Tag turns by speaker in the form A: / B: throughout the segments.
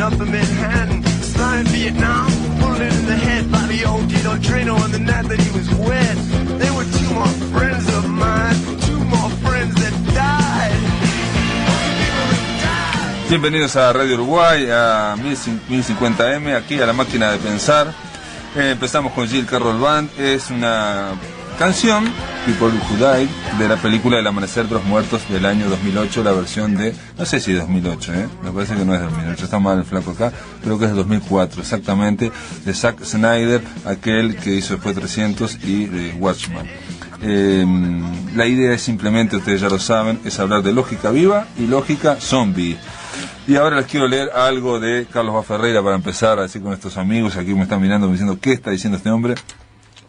A: up in Manhattan, flying Vietnam, bullet in the head by the old Dino Drano on the night that he was wed. They were two more friends of mine, two more friends that died.
B: Bienvenidos a Radio Uruguay, a 1050M, aquí a la máquina de pensar. Empezamos con Jill Carroll Band, es una canción, People Who Died, de la película El Amanecer de los Muertos del año 2008, la versión de, no sé si 2008, me parece que no es 2008, está mal el flaco acá, creo que es 2004 exactamente, de Zack Snyder, aquel que hizo después 300 y de Watchmen. La idea es simplemente, ustedes ya lo saben, es hablar de lógica viva y lógica zombie. Y ahora les quiero leer algo de Carlos Bá Ferreira para empezar, así con estos amigos, aquí me están mirando diciendo ¿qué está diciendo este hombre?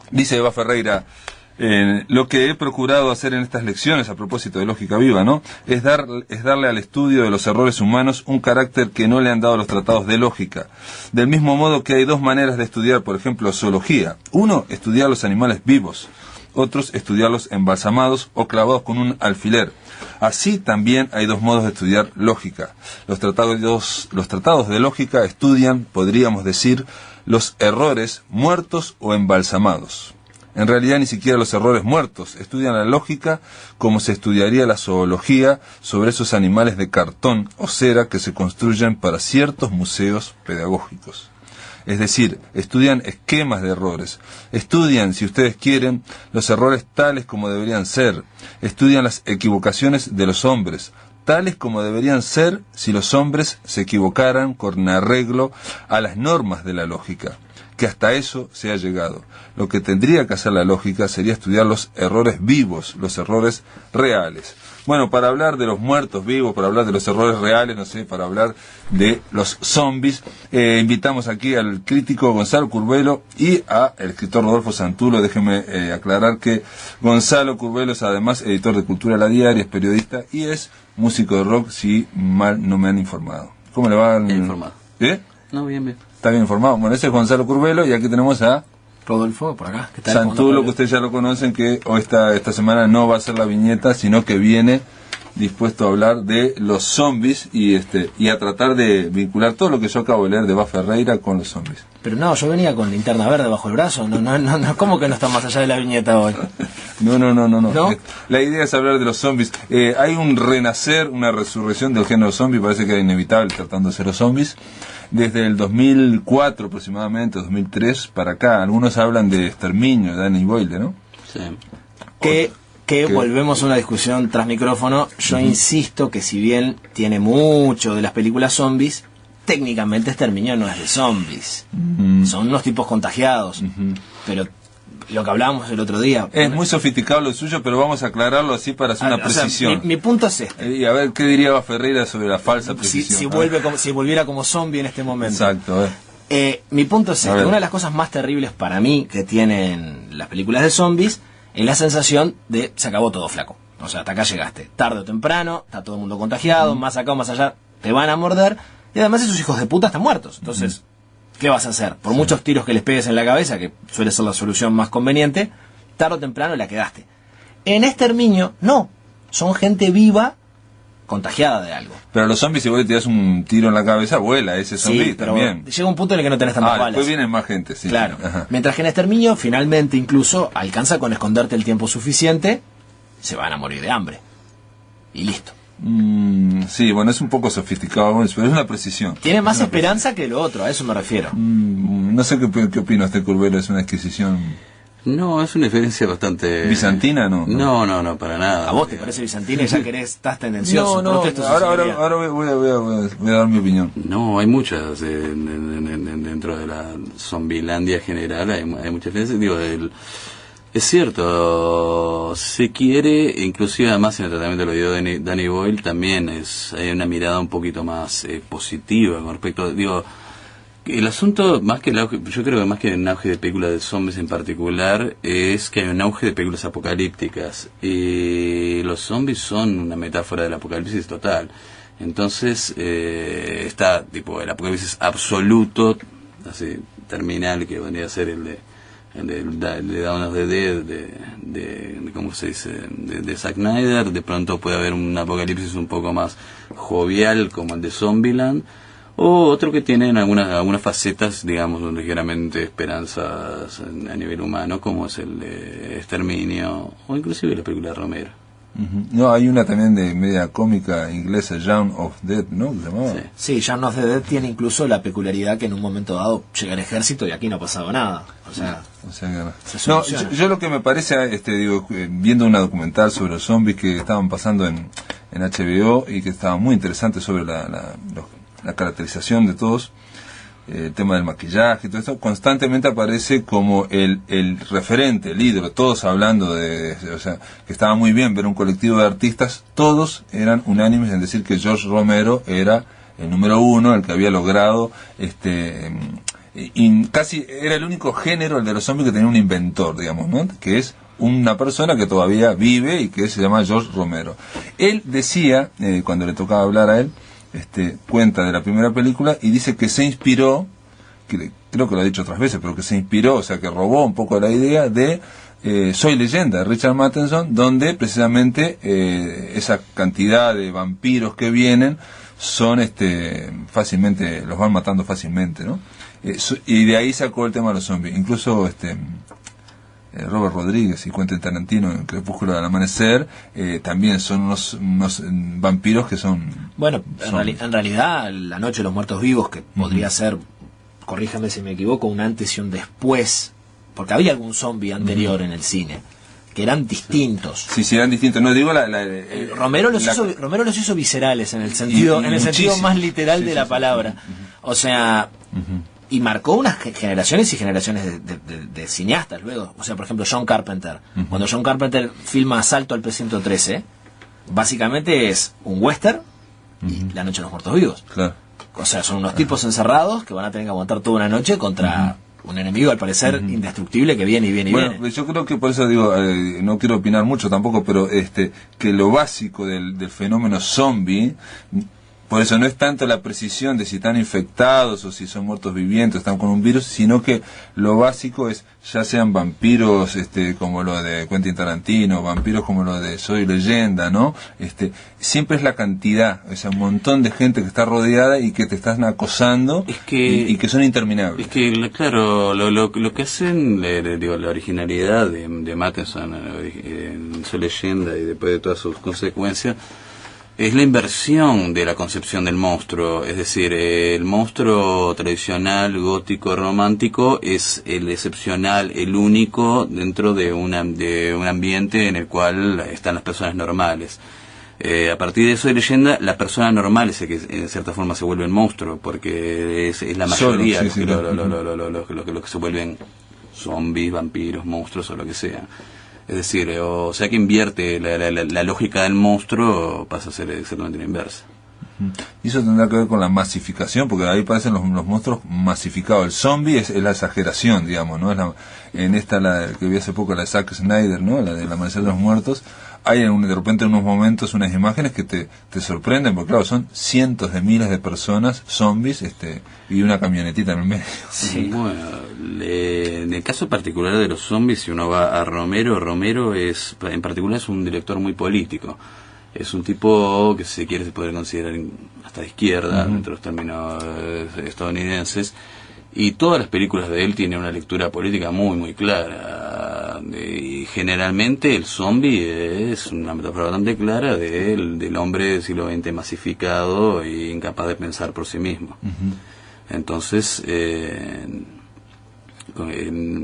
B: Dice Bá Ferreira, lo que he procurado hacer en estas lecciones a propósito de lógica viva, ¿no? Es darle al estudio de los errores humanos un carácter que no le han dado los tratados de lógica. Del mismo modo que hay dos maneras de estudiar, por ejemplo, zoología. Uno, estudiar los animales vivos. Otros, estudiarlos embalsamados o clavados con un alfiler. Así también hay dos modos de estudiar lógica. Los tratados de lógica estudian, podríamos decir, los errores muertos o embalsamados. En realidad ni siquiera los errores muertos, estudian la lógica como se estudiaría la zoología sobre esos animales de cartón o cera que se construyen para ciertos museos pedagógicos. Es decir, estudian esquemas de errores, estudian, si ustedes quieren, los errores tales como deberían ser, estudian las equivocaciones de los hombres, tales como deberían ser si los hombres se equivocaran con arreglo a las normas de la lógica, que hasta eso se ha llegado. Lo que tendría que hacer la lógica sería estudiar los errores vivos, los errores reales. Bueno, para hablar de los muertos vivos, para hablar de los errores reales, no sé, para hablar de los zombies, invitamos aquí al crítico Gonzalo Curbelo y al escritor Rodolfo Santulo. Déjenme aclarar que Gonzalo Curbelo es además editor de Cultura La Diaria, es periodista y es músico de rock, si mal no me han informado. ¿Cómo le va?
C: Bien informado.
B: ¿Eh?
C: No, bien.
B: Está bien informado. Bueno, ese es Gonzalo Curbelo y aquí tenemos a
C: Rodolfo, por acá.
B: Santulo, que ustedes ya lo conocen, que hoy esta semana no va a ser la viñeta, sino que viene dispuesto a hablar de los zombies y a tratar de vincular todo lo que yo acabo de leer de Bá Ferreira con los zombies.
D: Pero no, yo venía con linterna verde bajo el brazo. No, ¿cómo que no está más allá de la viñeta hoy?
B: No.
D: ¿No?
B: La idea es hablar de los zombies. Hay un renacer, una resurrección del género zombie, parece que era inevitable tratándose de los zombies. Desde el 2004 aproximadamente, 2003 para acá, algunos hablan de Exterminio, de Danny Boyle, ¿no?
C: Sí.
D: Que volvemos a una discusión tras micrófono. Yo insisto que si bien tiene mucho de las películas zombies, técnicamente Exterminio no es de zombies. Son unos tipos contagiados. Pero lo que hablábamos el otro día...
B: Es muy sofisticado lo suyo, pero vamos a aclararlo así para hacer una precisión.
D: Mi punto es este.
B: Y a ver, ¿qué diría Bá Ferreira sobre la falsa precisión?
D: Si volviera como zombie en este momento.
B: Exacto,
D: mi punto es este. Una de las cosas más terribles para mí que tienen las películas de zombies es la sensación de se acabó todo, flaco. O sea, hasta acá llegaste. Tarde o temprano, está todo el mundo contagiado, más acá o más allá, te van a morder. Y además esos hijos de puta están muertos. Entonces... ¿qué vas a hacer? Por muchos tiros que les pegues en la cabeza, que suele ser la solución más conveniente, tarde o temprano la quedaste. En Exterminio, no. Son gente viva, contagiada de algo.
B: Pero los zombies, si vos le tirás un tiro en la cabeza, vuela ese zombie
D: pero
B: también.
D: Llega un punto en el que no tenés tantas balas.
B: Después vienen más gente, sí.
D: Claro.
B: Ajá.
D: Mientras que en Exterminio, finalmente, incluso, alcanza con esconderte el tiempo suficiente, se van a morir de hambre. Y listo.
B: Sí, bueno, es un poco sofisticado, pero es una precisión.
D: Tiene más esperanza que lo otro, a eso me refiero.
B: No sé qué opina usted, Curbelo, es una adquisición...
C: No, es una diferencia bastante...
B: ¿Bizantina? No,
C: para nada.
D: ¿A vos te parece bizantina y ya estás tendencioso?
B: No, ahora voy a dar mi opinión.
C: No, hay muchas, dentro de la zombilandia general hay muchas diferencias, es cierto, se quiere, inclusive además en el tratamiento de lo de Danny Boyle también hay una mirada un poquito más positiva con respecto, el asunto, yo creo que más que un auge de películas de zombies en particular, es que hay un auge de películas apocalípticas, y los zombies son una metáfora del apocalipsis total. Entonces, está el apocalipsis absoluto, así, terminal, que vendría a ser el de Dawn of the Dead de ¿cómo se dice? de Zack Snyder. De pronto puede haber un apocalipsis un poco más jovial como el de Zombieland, o otro que tienen algunas facetas, digamos, ligeramente esperanzas a nivel humano, como es el de Exterminio, o inclusive la película de Romero.
B: No, hay una también de media cómica inglesa, Shaun of the Dead, ¿no? ¿Se llamaba?
D: Sí, Shaun of the Dead tiene incluso la peculiaridad que en un momento dado llega el ejército y aquí no ha pasado nada. O sea que
B: no, yo lo que me parece, viendo una documental sobre los zombies que estaban pasando en HBO y que estaba muy interesante sobre la caracterización de todos, el tema del maquillaje y todo esto, constantemente aparece como el referente, el ídolo, todos hablando o sea, que estaba muy bien ver un colectivo de artistas, todos eran unánimes en decir que George Romero era el número uno, el que había logrado, y casi era el único género, el de los zombies, que tenía un inventor, digamos, ¿no? Que es una persona que todavía vive y que se llama George Romero. Él decía, cuando le tocaba hablar a él, cuenta de la primera película y dice que se inspiró, creo que lo ha dicho otras veces, pero que se inspiró, o sea, que robó un poco la idea de Soy Leyenda, de Richard Matheson, donde precisamente esa cantidad de vampiros que vienen son fácilmente, los van matando fácilmente, ¿no? Y de ahí sacó el tema de los zombies. Incluso Robert Rodríguez y Quentin Tarantino en Crepúsculo del Amanecer también son unos vampiros que son...
D: Bueno, en realidad La Noche de los Muertos Vivos, que podría ser, corríjame si me equivoco, un antes y un después, porque había algún zombie anterior en el cine, que eran distintos.
B: Sí, eran distintos. No digo
D: Romero los hizo viscerales en el sentido más literal de la palabra. O sea... Y marcó unas generaciones y generaciones de cineastas luego. O sea, por ejemplo, John Carpenter. Cuando John Carpenter filma Asalto al P-113, básicamente es un western y La Noche de los Muertos Vivos.
B: Claro.
D: O sea, son unos tipos encerrados que van a tener que aguantar toda una noche contra un enemigo, al parecer, indestructible, que viene y viene y viene.
B: Bueno, yo creo que por eso digo, no quiero opinar mucho tampoco, pero que lo básico del fenómeno zombie... Por eso no es tanto la precisión de si están infectados o si son muertos vivientes, están con un virus, sino que lo básico es, ya sean vampiros como lo de Quentin Tarantino, vampiros como lo de Soy Leyenda, ¿no? Siempre es la cantidad, o sea, un montón de gente que está rodeada y que te están acosando y que son interminables.
C: Es que, claro, lo que hacen, la originalidad de Matheson en Soy Leyenda y después de todas sus consecuencias, es la inversión de la concepción del monstruo. Es decir, el monstruo tradicional, gótico, romántico es el excepcional, el único dentro de un ambiente en el cual están las personas normales. A partir de eso de Leyenda, la persona normal es el que en cierta forma se vuelve el monstruo, porque es la mayoría los que se vuelven zombies, vampiros, monstruos o lo que sea. Es decir, o sea que invierte la lógica del monstruo, pasa a ser exactamente la inversa.
B: Y eso tendrá que ver con la masificación, porque ahí parecen los monstruos masificados. El zombie es la exageración, digamos, ¿no? La que vi hace poco, la de Zack Snyder, ¿no? La del Amanecer de los Muertos. Hay de repente en unos momentos unas imágenes que te sorprenden, porque claro, son cientos de miles de personas, zombies, y una camionetita en el medio.
C: Sí. Bueno, en el caso particular de los zombies, si uno va a Romero en particular es un director muy político. Es un tipo que se puede considerar hasta de izquierda, dentro de los términos estadounidenses, y todas las películas de él tienen una lectura política muy, muy clara. Y generalmente el zombie es una metáfora bastante clara del hombre del siglo XX masificado e incapaz de pensar por sí mismo. Entonces,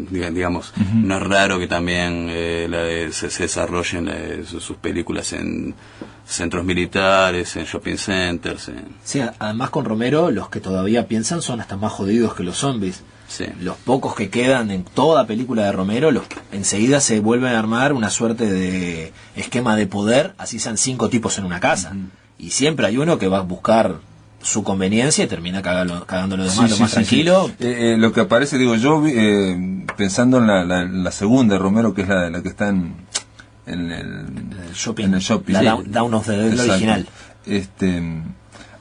C: digamos, no es raro que también se desarrollen sus películas en centros militares, en shopping centers.
D: Sí, además con Romero los que todavía piensan son hasta más jodidos que los zombies.
C: Sí.
D: Los pocos que quedan en toda película de Romero, enseguida se vuelven a armar una suerte de esquema de poder, así sean 5 tipos en una casa. Y siempre hay uno que va a buscar su conveniencia y termina cagándolo de lo más tranquilo.
B: Lo que aparece, digo yo, pensando en la segunda de Romero, que es la que está en el shopping.
D: La Dawn of the Dead original.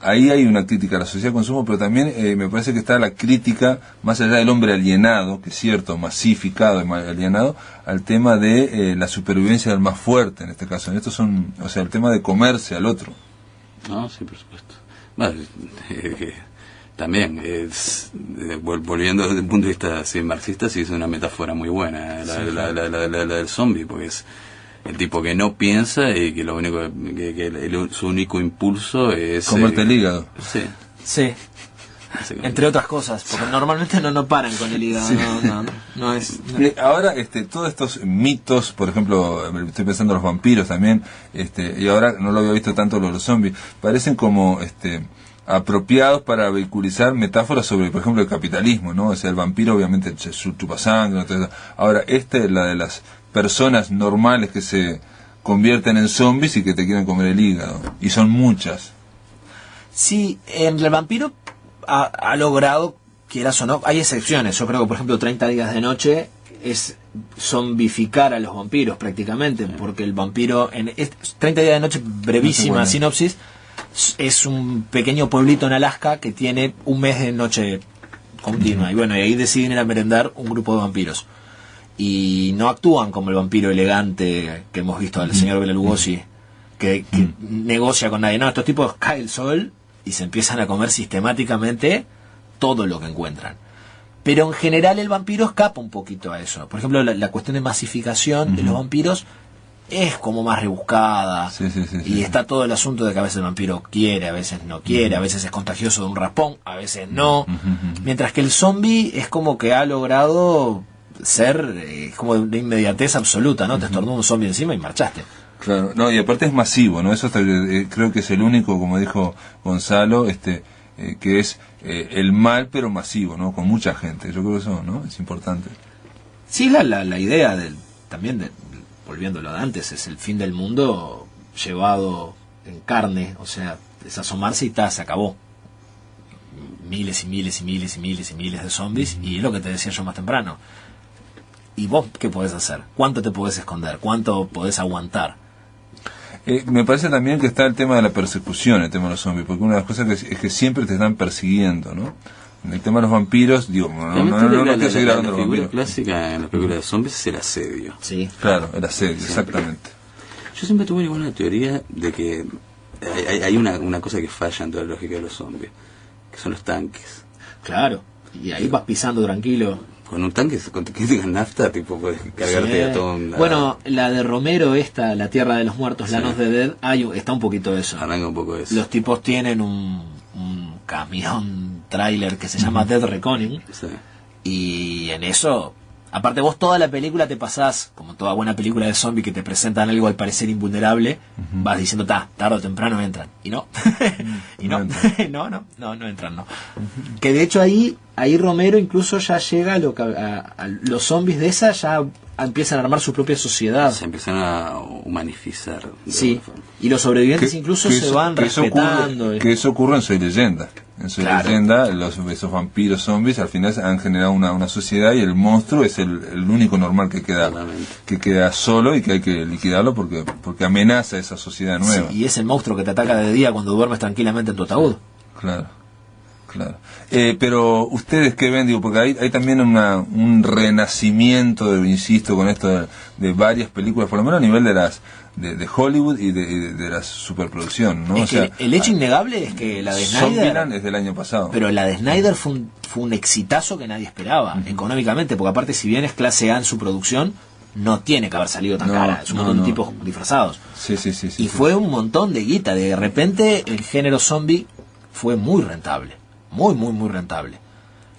B: Ahí hay una crítica a la sociedad de consumo, pero también me parece que está la crítica, más allá del hombre alienado, que es cierto, masificado y alienado, al tema de la supervivencia del más fuerte, en este caso. O sea, el tema de comerse al otro.
C: No, sí, por supuesto. Bueno, también volviendo desde el punto de vista así, marxista, sí es una metáfora muy buena la del zombie, porque es el tipo que no piensa y que lo único su único impulso es
B: comerte el hígado.
D: Sí. Entre otras cosas, porque normalmente no paran con el hígado. Sí. No es. No.
B: Ahora, todos estos mitos, por ejemplo, estoy pensando en los vampiros también, y ahora no lo había visto tanto los zombies, parecen como apropiados para vehiculizar metáforas sobre, por ejemplo, el capitalismo, ¿no? O sea, el vampiro obviamente chupa sangre, ahora la de las personas normales que se convierten en zombies y que te quieren comer el hígado, y son muchas.
D: Sí, el vampiro ha logrado, quieras o no, hay excepciones. Yo creo que, por ejemplo, 30 días de noche es zombificar a los vampiros prácticamente, porque el vampiro, 30 días de noche, brevísima sinopsis, es un pequeño pueblito en Alaska que tiene un mes de noche continua, y bueno, y ahí deciden ir a merendar un grupo de vampiros. Y no actúan como el vampiro elegante que hemos visto al señor Bela Lugosi, que negocia con nadie. No, estos tipos cae el sol y se empiezan a comer sistemáticamente todo lo que encuentran. Pero en general el vampiro escapa un poquito a eso. Por ejemplo, la cuestión de masificación de los vampiros es como más rebuscada. Y está todo el asunto de que a veces el vampiro quiere, a veces no quiere, a veces es contagioso de un raspón, a veces no. Mientras que el zombie es como que ha logrado ser como de inmediatez absoluta, ¿no? Te estornó un zombie encima y marchaste.
B: Claro, no, y aparte es masivo, ¿no? Eso creo que es el único, como dijo Gonzalo, que es el mal pero masivo, ¿no? Con mucha gente. Yo creo que eso, ¿no? Es importante.
D: Sí, la idea también volviendo a lo de antes, es el fin del mundo llevado en carne, o sea, es asomarse y se acabó. Miles y miles y miles y miles y miles de zombies, y es lo que te decía yo más temprano. ¿Y vos qué podés hacer? ¿Cuánto te podés esconder? ¿Cuánto podés aguantar?
B: Me parece también que está el tema de la persecución, el tema de los zombies, porque una de las cosas es que siempre te están persiguiendo, ¿no? En el tema de los vampiros, digo, no quiero seguir hablando de los vampiros.
C: La figura clásica en las películas de zombies es el asedio.
D: Sí.
B: Claro, el asedio, exactamente.
C: Yo siempre tuve una teoría de que hay una cosa que falla en toda la lógica de los zombies, que son los tanques.
D: Claro, y ahí vas pisando tranquilo.
C: Con un tanque, con nafta, tipo, puedes cargarte a todo.
D: Bueno, la de Romero, La Tierra de los Muertos, Land of the Dead, está un poquito eso.
C: Arranca un poco eso.
D: Los tipos tienen un camión tráiler que se llama Dead Reckoning, y en eso, aparte vos toda la película te pasás, como toda buena película de zombie que te presentan algo al parecer invulnerable, vas diciendo, tarde o temprano entran, y no, y no entran, no. Que de hecho ahí Romero incluso ya llega a los zombies de esa, ya empiezan a armar su propia sociedad.
C: Se empiezan a humanizar.
D: Sí, y los sobrevivientes incluso se van respetando.
B: Que eso ocurre en Soy Leyenda. En Soy Leyenda, esos vampiros zombies al final han generado una sociedad, y el monstruo es el único normal que queda solo y que hay que liquidarlo porque amenaza esa sociedad nueva.
D: Sí, y es el monstruo que te ataca de día cuando duermes tranquilamente en tu ataúd.
B: Claro. Pero ustedes qué ven, digo, porque hay también un renacimiento, insisto, con esto de varias películas, por lo menos a nivel de Hollywood y de la superproducción, ¿no?
D: El hecho innegable es que la de Snyder,
B: Zombieland es del año pasado,
D: pero la de Snyder fue un exitazo que nadie esperaba, económicamente, porque aparte, si bien es clase A en su producción, no tiene que haber salido tan cara, es un montón de tipos disfrazados. Sí, fue un montón de guita. De repente el género zombie fue muy rentable, muy rentable,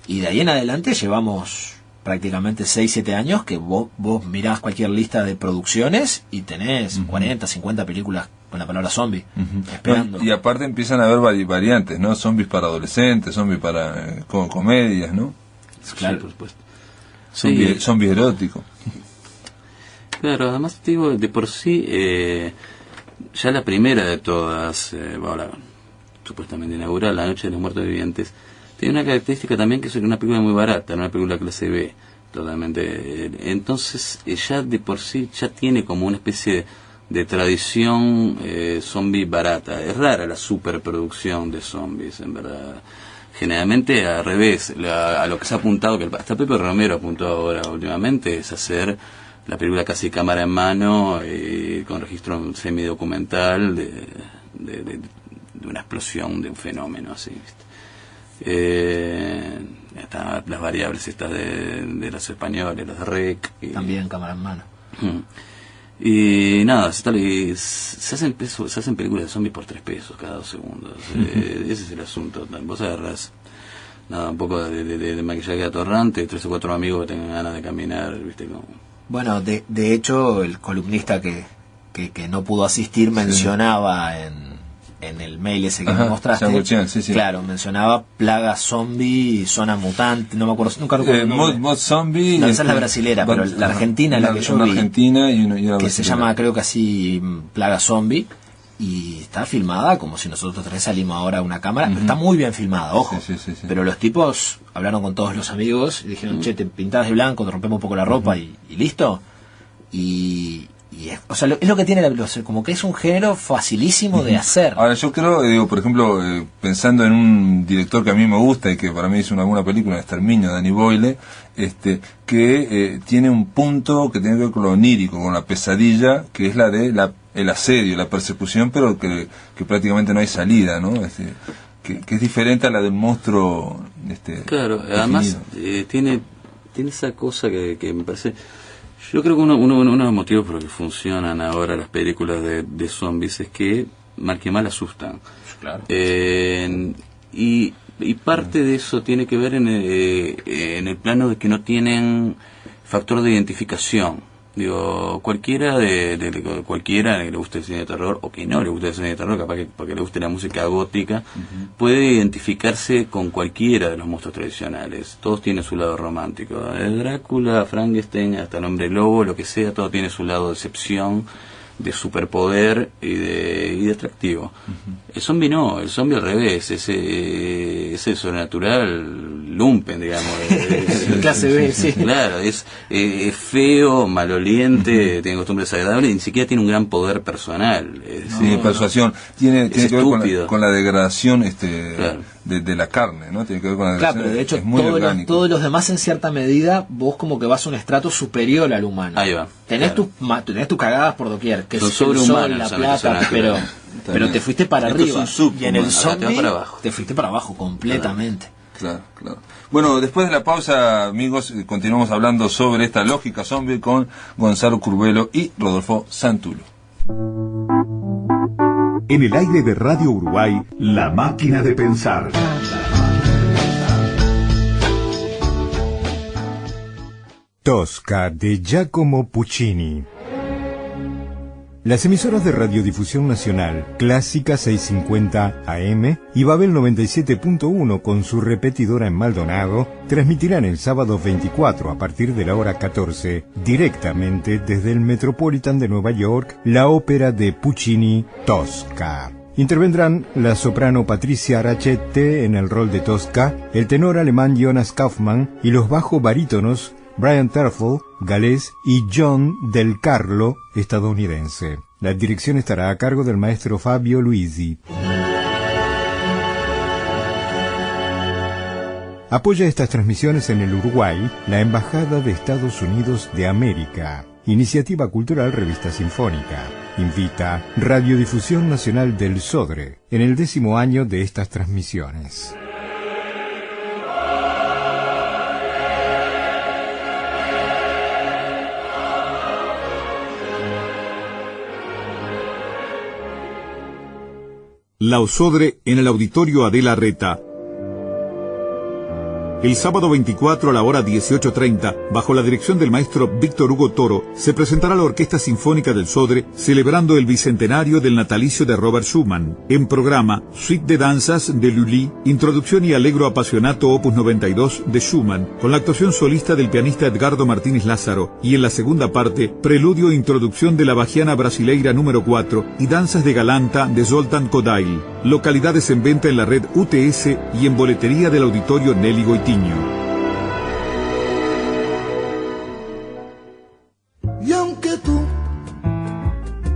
D: y de ahí en adelante llevamos prácticamente 6-7 años que vos mirás cualquier lista de producciones y tenés 40, 50 películas con la palabra zombie esperando.
B: Y aparte empiezan a haber variantes, ¿no? Zombies para adolescentes, zombies para comedias, ¿no?
C: Claro, por supuesto.
B: Zombie erótico.
C: Claro, además te digo, de por sí, ya la primera de todas, supuestamente inaugural, La Noche de los Muertos Vivientes, tiene una característica también, que es una película muy barata, una película clase B, totalmente. Entonces, ya de por sí ya tiene como una especie de tradición zombie barata. Es rara la superproducción de zombies, en verdad. Generalmente al revés, a lo que se ha apuntado, que hasta Pepe Romero apuntó ahora últimamente, es hacer la película casi cámara en mano, con registro semidocumental de una explosión, de un fenómeno así, ¿viste? Están las variables estas de los españoles, los de REC.
D: También cámara en mano.
C: Y nada, se hacen películas de zombies por 3 pesos cada 2 segundos. Ese es el asunto. Vos agarrás un poco de maquillaje atorrante, 3 o 4 amigos que tengan ganas de caminar, ¿viste? Como...
D: Bueno, de hecho, el columnista que no pudo asistir mencionaba en el mail ese que me mostraste,
B: sí.
D: Claro, mencionaba plaga zombie, zona mutante, no me acuerdo, nunca recuerdo.
B: Mod zombie.
D: No, esa es la brasilera, pero la argentina, la que yo vi,
B: Argentina y una
D: que se llama, creo que así, plaga zombie, y está filmada como si nosotros 3 salimos ahora a una cámara, pero está muy bien filmada, ojo.
B: Sí.
D: Pero los tipos hablaron con todos los amigos y dijeron, che, te pintás de blanco, te rompemos un poco la ropa y listo. Y o sea, es lo que tiene como que es un género facilísimo de hacer.
B: Ahora yo creo, por ejemplo, pensando en un director que a mí me gusta y que para mí es una buena película, Exterminio, Danny Boyle, que tiene un punto que tiene que ver con lo onírico, con la pesadilla, que es la de el asedio, la persecución, pero que prácticamente no hay salida, ¿no? Que es diferente a la del monstruo.
C: Claro,
B: definido.
C: Además tiene esa cosa que me parece... Yo creo que uno de los motivos por los que funcionan ahora las películas de zombies es que mal que mal asustan.
D: Claro.
C: Y parte de eso tiene que ver en el plano de que no tienen factor de identificación. Digo, cualquiera cualquiera que le guste el cine de terror o que no le guste el cine de terror, capaz que porque le guste la música gótica, puede identificarse con cualquiera de los monstruos tradicionales. Todos tienen su lado romántico. El Drácula, Frankenstein, hasta el Hombre Lobo, lo que sea, todo tiene su lado de excepción, de superpoder y de atractivo. El zombie no, el zombie al revés, ese sobrenatural lumpen, digamos.
D: Clase B, sí.
C: Claro, es feo, maloliente, tiene costumbres agradables y ni siquiera tiene un gran poder personal.
B: Persuasión. Tiene que ver con la degradación
C: claro.
B: de la carne, ¿no? Tiene que ver con la degradación.
D: Claro, pero de hecho
B: es muy orgánico.
D: todos los demás en cierta medida vos como que vas a un estrato superior al humano.
C: Ahí va.
D: Tenés tus cagadas por doquier, que
C: son
D: es el sol, la plata, pero te fuiste para arriba. Y en el zombie te fuiste para abajo completamente.
B: Claro. Bueno, después de la pausa, amigos, continuamos hablando sobre esta lógica zombie con Gonzalo Curbelo y Rodolfo Santulo.
E: En el aire de Radio Uruguay, La Máquina de Pensar. Tosca, de Giacomo Puccini. Las emisoras de Radiodifusión Nacional, Clásica 650 AM y Babel 97.1 con su repetidora en Maldonado, transmitirán el sábado 24 a partir de la hora 14, directamente desde el Metropolitan de Nueva York, la ópera de Puccini, Tosca. Intervendrán la soprano Patricia Arachete en el rol de Tosca, el tenor alemán Jonas Kaufmann y los bajo barítonos Brian Terfel, galés, y John Del Carlo, estadounidense. La dirección estará a cargo del maestro Fabio Luisi. Apoya estas transmisiones en el Uruguay la Embajada de Estados Unidos de América. Iniciativa Cultural Revista Sinfónica. Invita Radiodifusión Nacional del Sodre en el 10º año de estas transmisiones. La Osodre en el Auditorio Adela Reta. El sábado 24 a la hora 18:30, bajo la dirección del maestro Víctor Hugo Toro, se presentará la Orquesta Sinfónica del Sodre celebrando el bicentenario del natalicio de Robert Schumann. En programa, Suite de danzas de Lully, Introducción y Allegro Appassionato Opus 92 de Schumann, con la actuación solista del pianista Edgardo Martínez Lázaro, y en la segunda parte, Preludio e Introducción de la Bajiana Brasileira número 4 y Danzas de Galanta de Zoltán Kodail. Localidades en venta en la red UTS y en boletería del Auditorio Nelly Goitiño.
F: Y aunque tú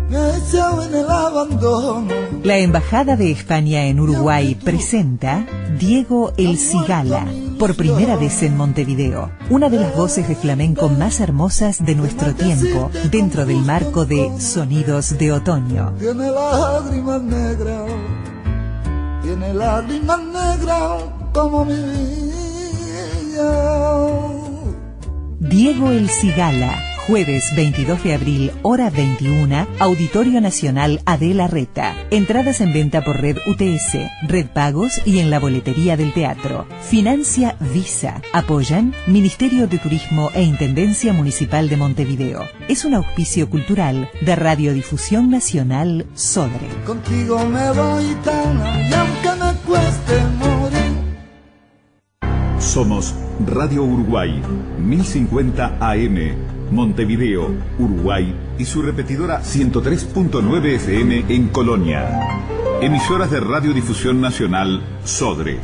F: me has echado en el abandono.
G: La Embajada de España en Uruguay presenta Diego El Cigala, por primera vez en Montevideo. Una de las voces de flamenco más hermosas de nuestro tiempo, dentro del marco de Sonidos de Otoño.
F: Tiene lágrimas negras, tiene lágrimas negras. como mi vida.
G: Diego El Cigala, jueves 22 de abril, hora 21, Auditorio Nacional Adela Reta. Entradas en venta por Red UTS, Red Pagos y en la boletería del teatro. Financia Visa. Apoyan Ministerio de Turismo e Intendencia Municipal de Montevideo. Es un auspicio cultural de Radiodifusión Nacional Sodre.
F: Contigo me voy tan, y aunque me cueste morir.
H: Somos Radio Uruguay, 1050 AM, Montevideo, Uruguay, y su repetidora 103.9 FM en Colonia. Emisoras de Radiodifusión Nacional Sodre.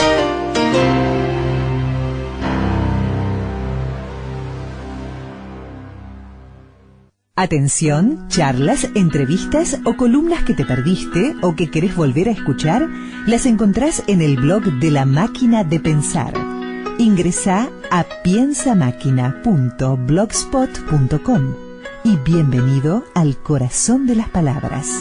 G: Atención, charlas, entrevistas o columnas que te perdiste o que querés volver a escuchar, las encontrás en el blog de La Máquina de Pensar. Ingresá a piensamáquina.blogspot.com y bienvenido al corazón de las palabras.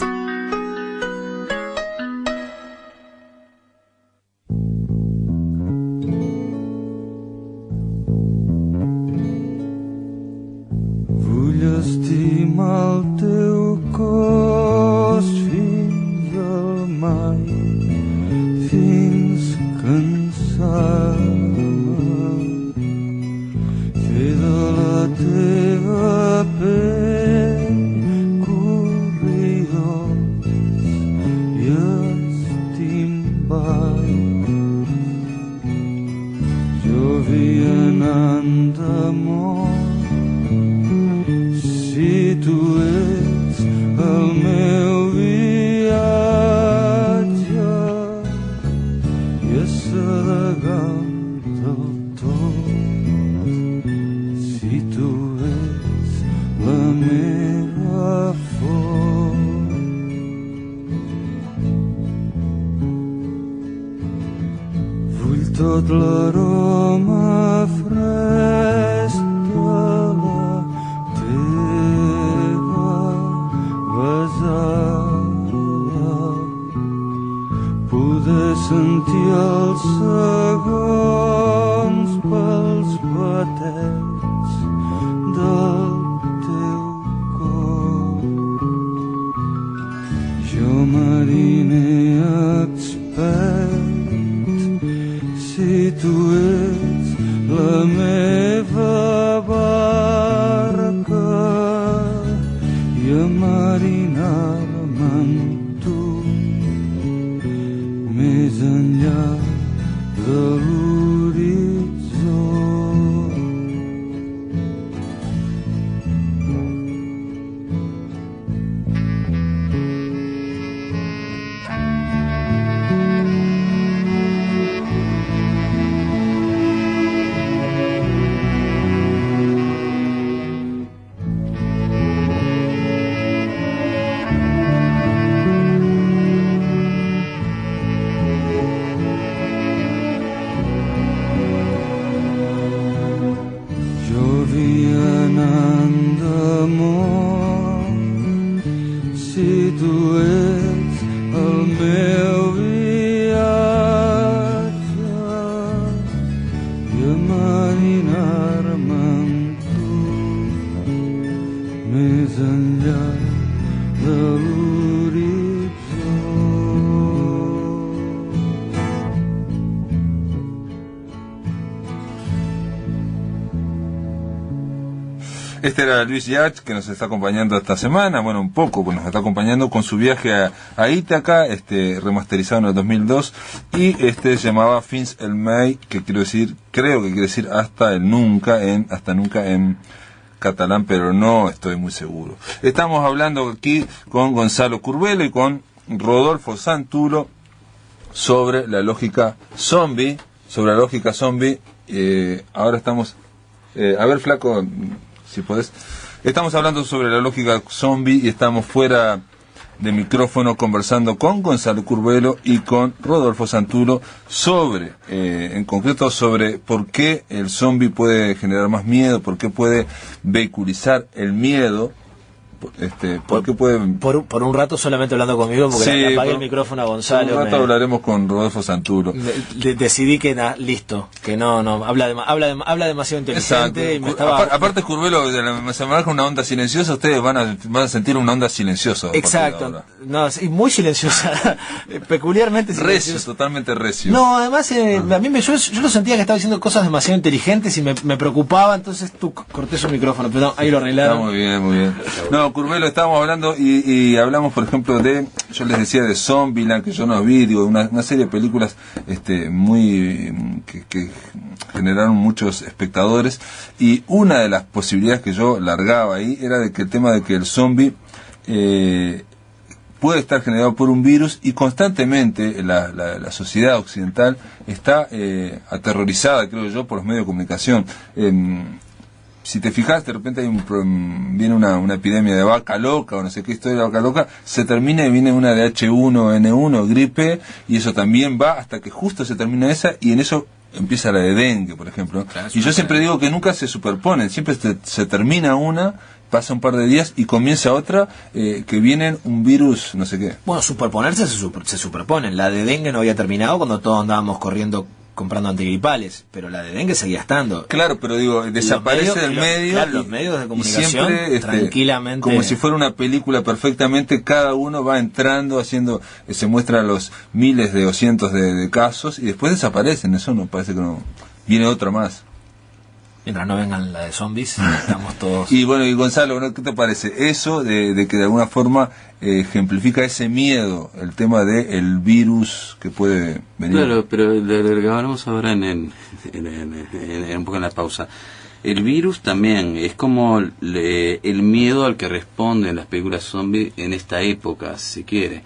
F: Vull estimar el teu cos fins al mai, fins cansar-me, fer de la teva pell corridors i estimbats. Jo vianant d'amor, si tu ets el meu viatge i assedegant del tot, si tu ets la meva font. Vull tot l'aroma fresc de la teva besada, poder sentir els segons pels batets del teu cor. Jo mariner expert, si tu ets la meva barca i a marinar-me amb tu més enllà de l'horitzó. Jo vianant d'amor, si tu ets el meu viatge i a marinar-me amb tu més enllà de l'horitzó.
B: Este era Luis Yach, que nos está acompañando esta semana, bueno, un poco, pues nos está acompañando con su viaje a Ítaca, remasterizado en el 2002, y se llamaba Fins el Mai, que creo que quiere decir hasta nunca en catalán, pero no estoy muy seguro. Estamos hablando aquí con Gonzalo Curbelo y con Rodolfo Santuro sobre la lógica zombie, ahora estamos, a ver, flaco, si podés. Estamos hablando sobre la lógica zombie y estamos fuera de micrófono conversando con Gonzalo Curbelo y con Rodolfo Santuro sobre, en concreto, sobre por qué el zombie puede generar más miedo, por qué puede vehiculizar el miedo ¿Por qué pueden...?
D: Por un rato solamente hablando conmigo, porque
B: Sí,
D: le apagué el micrófono a Gonzalo.
B: Por un rato hablaremos con Rodolfo Santuro.
D: Decidí que listo, que no, habla demasiado inteligente. Y me estaba...
B: Aparte Curvelo, se maneja una onda silenciosa, ustedes van a sentir una onda silenciosa.
D: Exacto, no, sí, muy silenciosa, peculiarmente silenciosa.
B: Recio, totalmente recio.
D: No, además, a mí yo lo sentía que estaba diciendo cosas demasiado inteligentes y me preocupaba, entonces tú corté su micrófono, pero no, ahí lo arreglaron.
B: Está muy bien, muy bien. No, Curvelo, estábamos hablando y hablamos, por ejemplo, yo les decía de Zombieland, que yo no vi, digo, una serie de películas muy que generaron muchos espectadores, y una de las posibilidades que yo largaba ahí era de que el tema de que el zombie puede estar generado por un virus, y constantemente la sociedad occidental está aterrorizada, creo yo, por los medios de comunicación. Si te fijas, de repente viene una epidemia de vaca loca o no sé qué historia de vaca loca, se termina y viene una de H1N1, gripe, y eso también va hasta que justo se termina esa, y en eso empieza la de dengue, por ejemplo. Claro, y yo siempre digo que nunca se superponen, siempre se termina una, pasa un par de días y comienza otra, que viene un virus, no sé qué.
D: Bueno, superponerse se superponen. La de dengue no había terminado cuando todos andábamos corriendo comprando antigripales, pero la de dengue seguía estando.
B: Claro, pero digo, desaparece del medio.
D: Claro, los medios de comunicación siempre, tranquilamente.
B: Como si fuera una película perfectamente, cada uno va entrando, haciendo, se muestra los miles o cientos de casos, y después desaparecen. Eso no parece que no. Viene otra más.
D: Mientras no vengan la de zombies, estamos todos...
B: Y bueno, y Gonzalo, ¿qué te parece eso de que de alguna forma ejemplifica ese miedo, el tema del virus que puede venir?
C: Claro, pero lo que hablamos ahora un poco en la pausa. El virus también es como el miedo al que responden las películas zombies en esta época, si se quiere.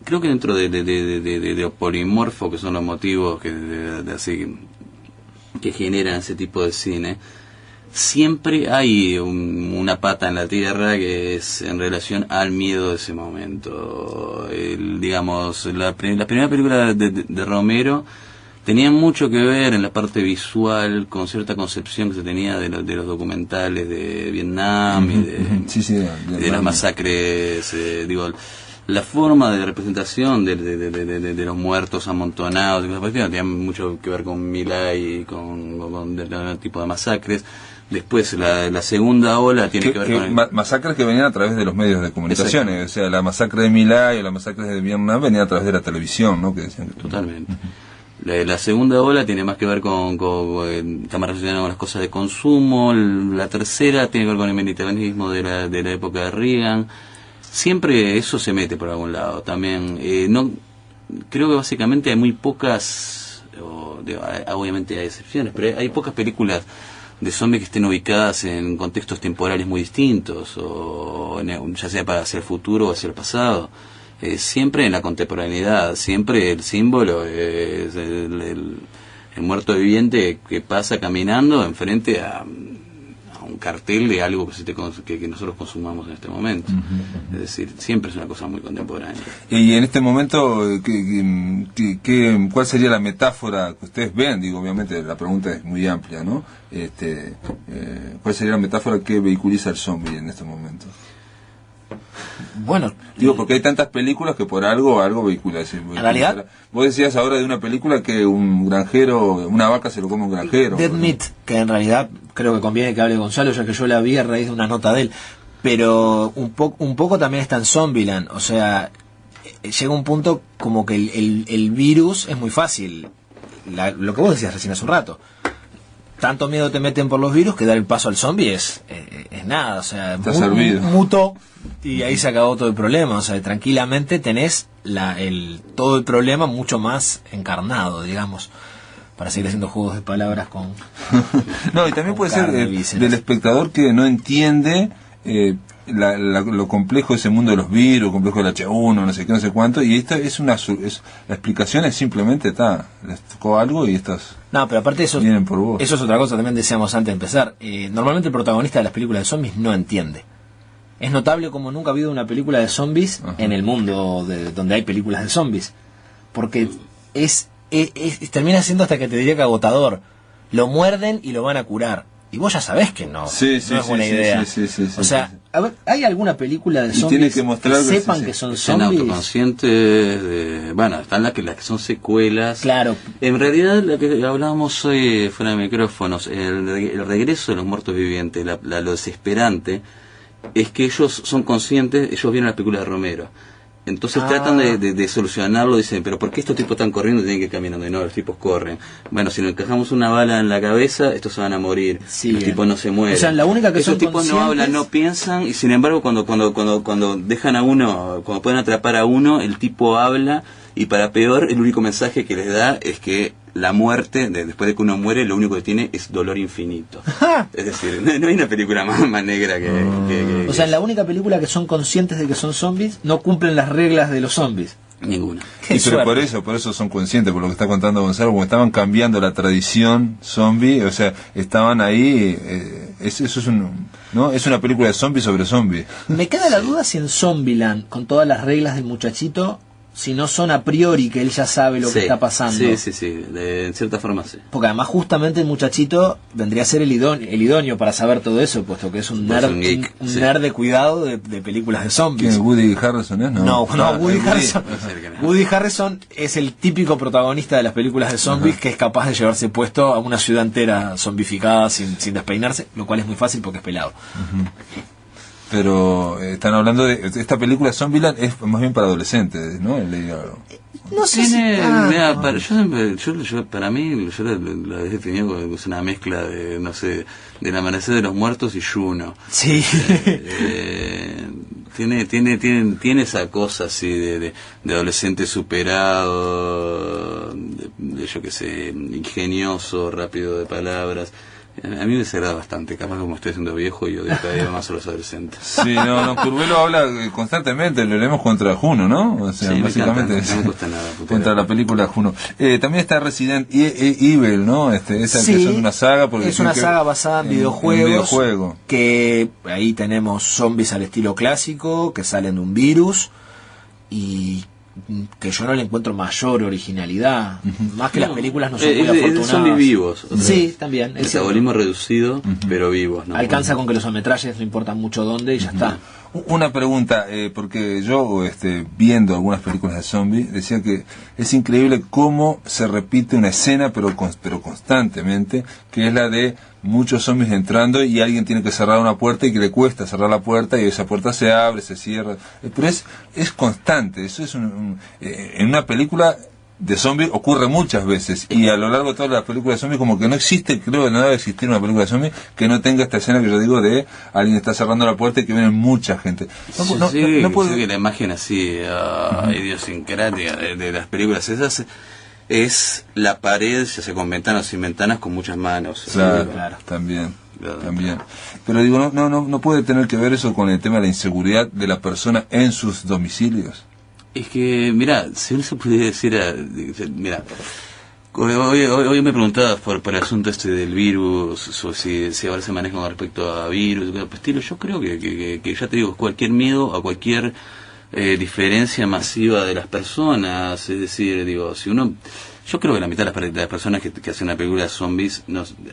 C: Creo que dentro de lo polimorfo que son los motivos que generan ese tipo de cine, siempre hay una pata en la tierra que es en relación al miedo de ese momento. Digamos, la primera película de Romero tenía mucho que ver en la parte visual con cierta concepción que se tenía de los documentales de Vietnam y de las masacres, la forma de representación de los muertos amontonados, tenía mucho que ver con Milay y con el tipo de masacres. Después la segunda ola tiene que ver con...
B: masacres que venían a través de los medios de comunicación, o sea, la masacre de Milay o la masacre de Vietnam venía a través de la televisión, ¿no? Que decían que...
C: Totalmente. La segunda ola tiene más que ver con está más relacionada con las cosas de consumo. La tercera tiene que ver con el militarismo de la época de Reagan. Siempre eso se mete por algún lado también. No creo que básicamente hay muy pocas, obviamente hay excepciones, pero hay pocas películas de zombies que estén ubicadas en contextos temporales muy distintos, ya sea hacia el futuro o hacia el pasado. Siempre en la contemporaneidad, siempre el símbolo es el muerto viviente que pasa caminando enfrente a un cartel de algo que nosotros consumamos en este momento. Es decir, siempre es una cosa muy contemporánea.
B: Y en este momento, ¿cuál sería la metáfora que ustedes ven? Digo, obviamente la pregunta es muy amplia, ¿no? ¿Cuál sería la metáfora que vehiculiza el zombie en este momento?
D: Bueno,
B: digo, porque hay tantas películas que por algo vehicula.
D: En realidad,
B: vos decías ahora de una película que un granjero, una vaca se lo come un granjero.
D: Dead Meat, que en realidad creo que conviene que hable Gonzalo, ya que yo la vi a raíz de una nota de él. Pero un poco también está en Zombieland. O sea, llega un punto como que el virus es muy fácil. Lo que vos decías recién hace un rato. Tanto miedo te meten por los virus que dar el paso al zombie es nada, o sea, muto, y ahí se acabó todo el problema. O sea, tranquilamente tenés todo el problema mucho más encarnado, digamos, para seguir haciendo juegos de palabras con...
B: No, y también puede ser del espectador que no entiende lo complejo de ese mundo de los virus, complejo del H1, no sé qué, no sé cuánto, y esta la explicación es simplemente les tocó algo y estas...
D: No, pero aparte eso,
B: vienen por vos.
D: Eso es otra cosa, también decíamos antes de empezar. Normalmente el protagonista de las películas de zombies no entiende. Es notable como nunca ha habido una película de zombies en el mundo donde hay películas de zombies. Porque termina siendo hasta que te diría que agotador. Lo muerden y lo van a curar. y vos ya sabés que no,
B: Sí,
D: no es buena idea. O sea, a ver, ¿hay alguna película de zombies que sepan que son zombies?
C: Autoconscientes, bueno, están las que son secuelas.
D: Claro.
C: En realidad, lo que hablábamos hoy fuera de micrófonos, el regreso de los muertos vivientes, lo desesperante, es que ellos son conscientes, ellos vieron la película de Romero. Entonces tratan de solucionarlo, dicen, pero ¿por qué estos tipos están corriendo y tienen que ir caminando? Y no, los tipos corren. Bueno, si nos encajamos una bala en la cabeza, estos se van a morir. Sí, los tipos no se mueren.
D: O sea, la única que
C: esos tipos no hablan, no piensan, y sin embargo cuando dejan a uno, cuando pueden atrapar a uno, el tipo habla, y para peor, el único mensaje que les da es que la muerte, después de que uno muere, lo único que tiene es dolor infinito. Es decir, no hay una película más negra que
D: o sea, en la única película que son conscientes de que son zombies, no cumplen las reglas de los zombies.
C: Ninguna.
B: Y pero por eso son conscientes, por lo que está contando Gonzalo, porque estaban cambiando la tradición zombie, o sea, estaban ahí, eso es ¿no? Es una película de zombies sobre zombies.
D: Me queda la duda si en Zombieland, con todas las reglas del muchachito, si no son a priori que él ya sabe lo que está pasando.
C: Sí, en cierta forma sí.
D: Porque además justamente el muchachito vendría a ser el idóneo para saber todo eso, puesto que es un nerd, un nerd de cuidado de películas de zombies.
B: ¿Quién, Woody Harrelson es? No,
D: Woody Harrelson. Woody Harrelson es el típico protagonista de las películas de zombies que es capaz de llevarse puesto a una ciudad entera zombificada sin despeinarse, lo cual es muy fácil porque es pelado.
B: Pero están hablando de esta película Zombieland, es más bien para adolescentes, ¿no?
D: No sé
C: mira, para mí yo la he definido como es una mezcla de, no sé, del Amanecer de los Muertos y Juno.
D: Sí.
C: Tiene esa cosa así de adolescente superado, de yo que sé, ingenioso, rápido de palabras. A mí me desagrada bastante, capaz como estoy siendo viejo y odio cada día más a los adolescentes.
B: Sí, Curvelo habla constantemente, lo leemos contra Juno, ¿no? O sea,
C: sí,
B: básicamente
C: no me gusta nada.
B: Contra la película Juno. También está Resident Evil, ¿no? Esa que son una saga. Porque
D: es una saga basada en videojuegos. Que ahí tenemos zombies al estilo clásico, que salen de un virus y que yo no le encuentro mayor originalidad, más que las películas no son muy afortunadas.
C: Son vivos, o sea,
D: sí, también
C: el metabolismo reducido, pero vivos, ¿no?
D: Alcanza con que los ametralles no importan mucho dónde y ya está.
B: Una pregunta, porque yo viendo algunas películas de zombies decía que es increíble cómo se repite una escena pero constantemente, que es la de muchos zombies entrando y alguien tiene que cerrar una puerta y que le cuesta cerrar la puerta y esa puerta se abre, se cierra, pero es constante. Eso es en una película de zombies ocurre muchas veces, y a lo largo de todas las películas de zombies como que no existe, creo que no debe existir una película de zombies que no tenga esta escena que yo digo de alguien está cerrando la puerta y que viene mucha gente.
C: No puedo... que la imagen así idiosincrática de las películas esas es la pared, ya sea con ventanas o sin ventanas, con muchas manos.
B: Claro. También. Pero digo, no puede tener que ver eso con el tema de la inseguridad de la persona en sus domicilios.
C: Es que, mira, si uno se pudiera decir, mira, hoy me preguntabas por el asunto del virus, o si ahora se maneja con respecto a virus, estilo, yo creo que ya te digo, cualquier miedo a cualquier diferencia masiva de las personas, es decir, digo, si uno... Yo creo que la mitad de las personas que hacen una película de zombies,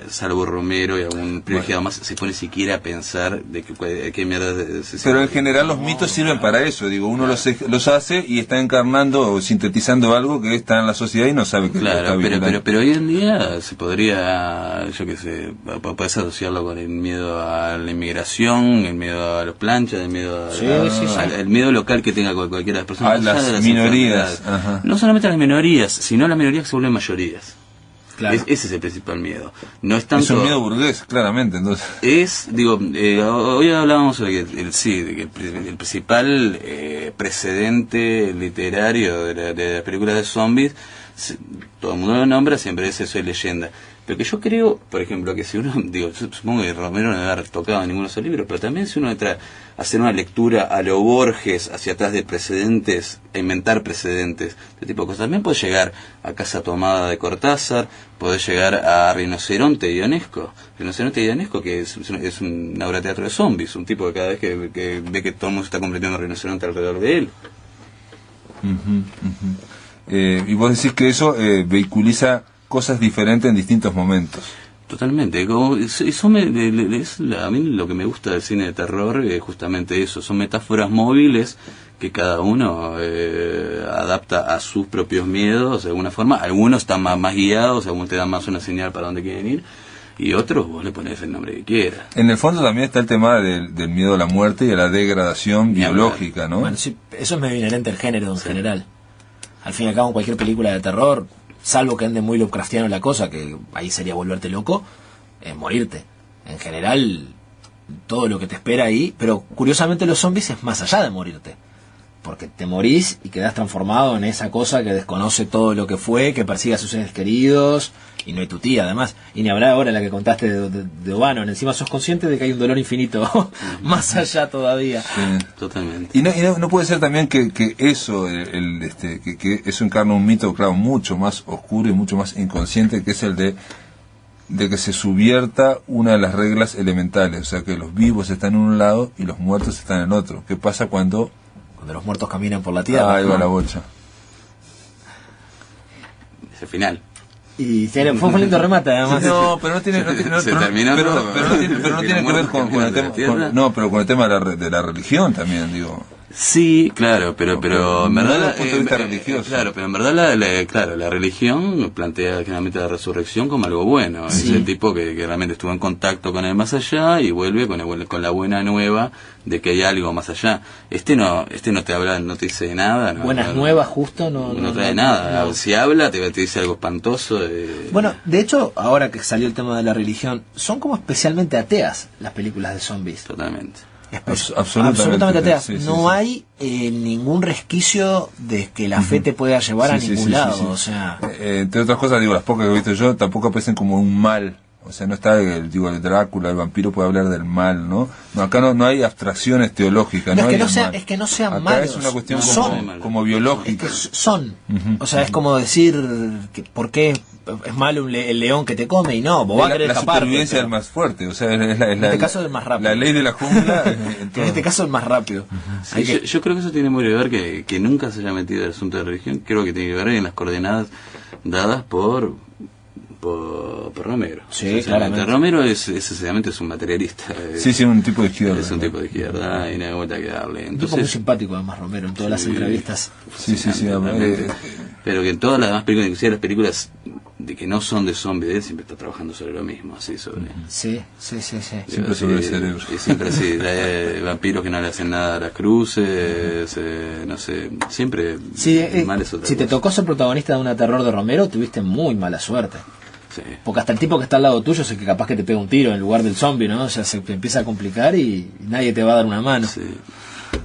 C: salvo Romero y algún privilegiado más, se pone siquiera a pensar de qué mierda...
B: Pero en general los mitos sirven para eso, digo, uno los hace y está encarnando o sintetizando algo que está en la sociedad y no sabe que
C: está pero hoy en día se podría, yo qué sé, puedes asociarlo con el miedo a la inmigración, el miedo a las planchas, el miedo el miedo local que tenga cualquiera de las personas.
B: A las minorías.
C: No solamente a las minorías, sino a las minorías que se vuelven mayorías. Claro. Ese es el principal miedo. No es tanto...
B: Es un miedo burgués, claramente, entonces.
C: Hoy hablábamos de que el principal precedente literario de las películas de zombies, todo el mundo lo nombra, siempre es Soy Leyenda. Pero que yo creo, por ejemplo, que si uno, supongo que Romero no debe haber tocado ninguno de esos libros, pero también si uno entra a hacer una lectura a lo Borges, hacia atrás de precedentes, a inventar precedentes, este tipo de cosas, también puede llegar a Casa Tomada de Cortázar, puede llegar a Rinoceronte de Ionesco. Rinoceronte de Ionesco, que es una obra de teatro de zombies, un tipo que cada vez que ve que todo el mundo se está convirtiendo en rinoceronte alrededor de él.
B: Y vos decís que eso vehiculiza cosas diferentes en distintos momentos.
C: Totalmente. Como, a mí lo que me gusta del cine de terror es justamente eso. Son metáforas móviles que cada uno adapta a sus propios miedos de alguna forma. Algunos están más guiados, algunos te dan más una señal para dónde quieren ir, y otros vos le pones el nombre que quieras.
B: En el fondo también está el tema del miedo a la muerte y a la degradación biológica, ¿no?
D: Bueno, sí, eso es medio inherente al género en general. Al fin y al cabo, en cualquier película de terror, salvo que ande muy Lovecraftiano la cosa, que ahí sería volverte loco, es morirte. En general, todo lo que te espera ahí, pero curiosamente los zombies es más allá de morirte. Porque te morís y quedás transformado en esa cosa que desconoce todo lo que fue, que persigue a sus seres queridos, y no hay tu tía además. Y ni hablar ahora la que contaste de O'Bannon, encima sos consciente de que hay un dolor infinito más allá todavía.
B: Sí.
C: Totalmente.
B: Y no puede ser también que eso que eso encarna un mito, claro, mucho más oscuro y mucho más inconsciente, que es el de que se subvierta una de las reglas elementales, o sea, que los vivos están en un lado y los muertos están en otro. ¿Qué pasa cuando
D: los muertos caminan por la tierra?
B: Ahí va la bocha.
C: Es el final.
D: Y fue un lindo remate además.
B: No, pero no tiene que ver con el tema, pero con el tema de la religión también, digo.
C: Sí, claro, pero en verdad,
B: desde el punto de vista religioso.
C: Claro, pero en verdad la religión plantea generalmente la resurrección como algo bueno. Sí. Es el tipo que realmente estuvo en contacto con el más allá y vuelve con la buena nueva de que hay algo más allá. Este no te habla, no te dice nada.
D: Buenas nuevas justo no
C: trae nada. No. Si habla te dice algo espantoso.
D: Bueno, de hecho, ahora que salió el tema de la religión, son como especialmente ateas las películas de zombies.
C: Totalmente.
D: Absolutamente ateas.
B: Sí,
D: no hay ningún resquicio de que la fe te pueda llevar a ningún lado. O sea,
B: entre otras cosas, digo, las pocas que he visto yo tampoco aparecen como un mal. O sea, no está el Drácula, el vampiro puede hablar del mal, ¿no? Acá no hay abstracciones teológicas.
D: Es que no sean
B: acá
D: malos.
B: Es una cuestión como biológica.
D: Es que son. O sea, es como decir, ¿por qué es malo el león que te come? Y no, vos vas a querer escapar.
B: La supervivencia es más fuerte. O sea,
D: en este caso es más rápido.
B: La ley de la jungla.
D: En este caso es más rápido.
C: Sí, yo creo que eso tiene muy que ver que nunca se haya metido el asunto de religión. Creo que tiene que ver en las coordenadas dadas por Romero.
D: Sí, claramente.
C: Romero esencialmente es un materialista.
B: Sí, un tipo de izquierda.
C: Es un tipo de izquierda y no hay vuelta que darle.
D: Entonces, muy simpático además Romero en todas las entrevistas.
B: Sí.
C: Pero que en todas las demás películas, inclusive las películas de que no son de zombies, él siempre está trabajando sobre lo mismo, así sobre.
D: Sí.
B: Siempre sobre el cerebro.
C: Y siempre así, vampiros que no le hacen nada a las cruces, no sé, siempre mal es otra
D: si
C: cosa.
D: Te tocó ser protagonista de una terror de Romero, tuviste muy mala suerte.
C: Sí.
D: Porque hasta el tipo que está al lado tuyo es que capaz que te pega un tiro en lugar del zombie, ¿no? O sea, se empieza a complicar y nadie te va a dar una mano.
C: Sí.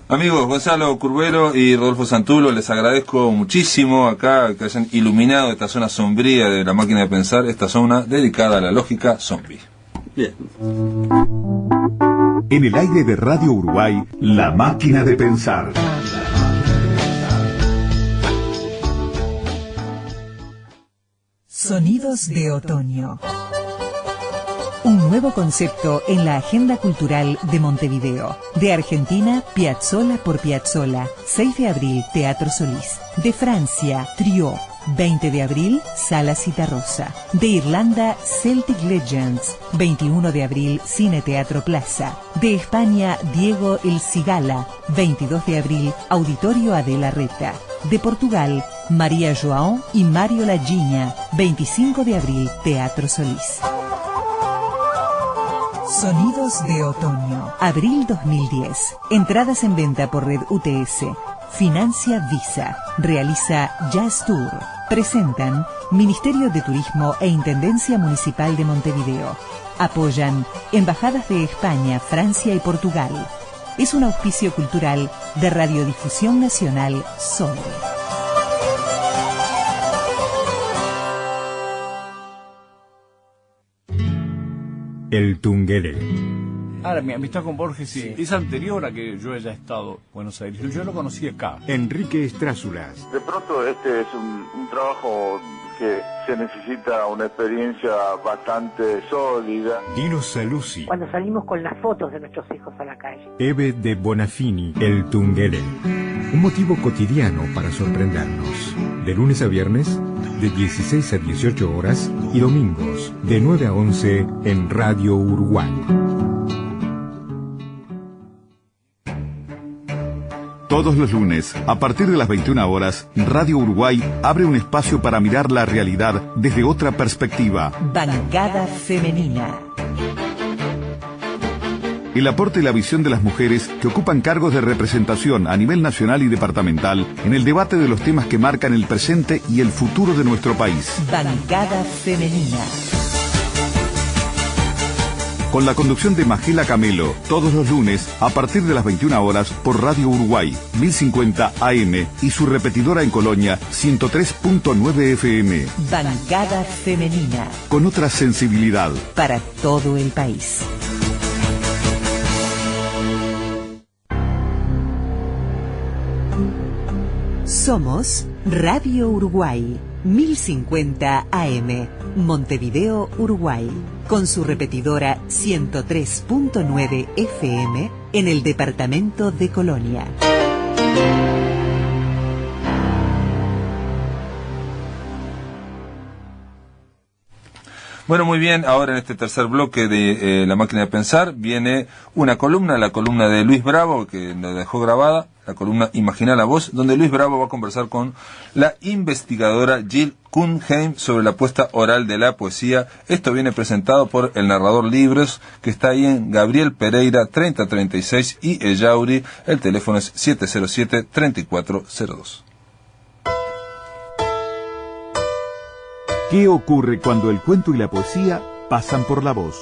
B: Amigos, Gonzalo Curvelo y Rodolfo Santulo, les agradezco muchísimo acá que hayan iluminado esta zona sombría de La Máquina de Pensar, esta zona dedicada a la lógica zombie.
C: Bien.
H: En el aire de Radio Uruguay, La Máquina de Pensar.
G: Sonidos de otoño. Un nuevo concepto en la agenda cultural de Montevideo. De Argentina, Piazzolla por Piazzolla. 6 de abril, Teatro Solís. De Francia, Trio. 20 de abril, Sala Citarrosa. De Irlanda, Celtic Legends. 21 de abril, Cine Teatro Plaza. De España, Diego El Cigala. 22 de abril, Auditorio Adela Reta. De Portugal, María João y Mario Lagiña. 25 de abril, Teatro Solís. Sonidos de otoño. Abril 2010. Entradas en venta por Red UTS. Financia Visa. Realiza Jazz Tour. Presentan Ministerio de Turismo e Intendencia Municipal de Montevideo. Apoyan Embajadas de España, Francia y Portugal. Es un auspicio cultural de Radiodifusión Nacional Sol.
E: El Tunguere.
I: Ahora, mi amistad con Borges es anterior a que yo haya estado en Buenos Aires. Yo lo conocí acá.
E: Enrique Estrázulas.
J: De pronto este es un trabajo que se necesita una experiencia bastante sólida.
E: Dino Saluzzi.
K: Cuando salimos con las fotos de nuestros hijos a la calle.
E: Eve de Bonafini. El Tunguere. Un motivo cotidiano para sorprendernos. De lunes a viernes, de 16 a 18 horas y domingos de 9 a 11 en Radio Uruguay.
H: Todos los lunes, a partir de las 21 horas, Radio Uruguay abre un espacio para mirar la realidad desde otra perspectiva.
G: Bancada Femenina.
H: El aporte y la visión de las mujeres que ocupan cargos de representación a nivel nacional y departamental en el debate de los temas que marcan el presente y el futuro de nuestro país.
G: Bancada Femenina.
H: Con la conducción de Magela Camelo, todos los lunes a partir de las 21 horas por Radio Uruguay, 1050 AM y su repetidora en Colonia, 103.9 FM.
G: Bancada Femenina.
H: Con otra sensibilidad.
G: Para todo el país. Somos Radio Uruguay, 1050 AM, Montevideo, Uruguay, con su repetidora 103.9 FM en el departamento de Colonia.
B: Bueno, muy bien, ahora en este tercer bloque de La Máquina de Pensar viene una columna, la columna de Luis Bravo, que nos dejó grabada, la columna Imagina la Voz, donde Luis Bravo va a conversar con la investigadora Jill Cunheim sobre la puesta oral de la poesía. Esto viene presentado por el narrador Libros, que está ahí en Gabriel Pereira 3036 y Ellauri, el teléfono es 707-3402.
H: ¿Qué ocurre cuando el cuento y la poesía pasan por la voz?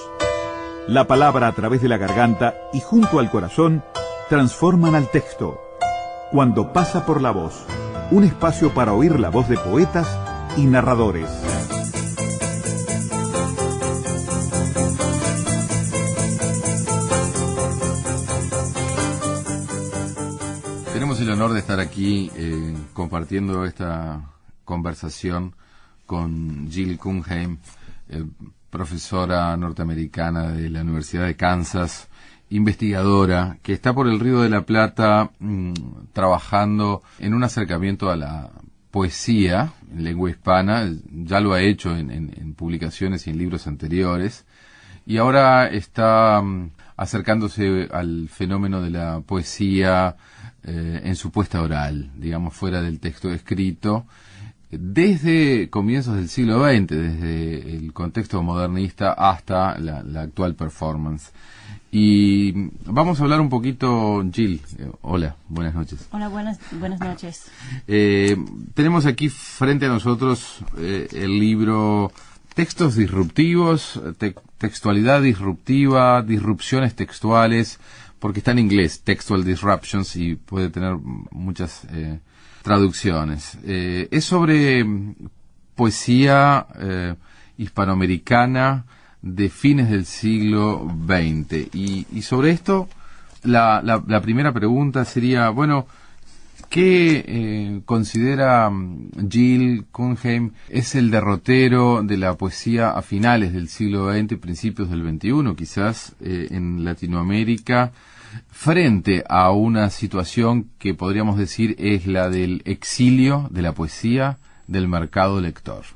H: La palabra a través de la garganta y junto al corazón transforman al texto. Cuando pasa por la voz, un espacio para oír la voz de poetas y narradores.
C: Tenemos el honor de estar aquí compartiendo esta conversación con Jill Cunheim, profesora norteamericana de la Universidad de Kansas, investigadora, que está por el Río de la Plata trabajando en un acercamiento a la poesía en lengua hispana. Ya lo ha hecho en publicaciones y en libros anteriores, y ahora está acercándose al fenómeno de la poesía en su puesta oral, digamos, fuera del texto escrito, desde comienzos del siglo XX, desde el contexto modernista hasta la actual performance. Y vamos a hablar un poquito, Jill. Hola, buenas noches.
L: Hola, buenas noches.
C: Tenemos aquí frente a nosotros el libro Textos disruptivos, textualidad disruptiva, disrupciones textuales, porque está en inglés, Textual Disruptions, y puede tener muchas traducciones. Es sobre poesía hispanoamericana de fines del siglo XX. Y sobre esto, la primera pregunta sería, bueno, ¿qué considera Jill Cunheim es el derrotero de la poesía a finales del siglo XX, principios del XXI, quizás, en Latinoamérica, frente a una situación que podríamos decir es la del exilio de la poesía del mercado lector?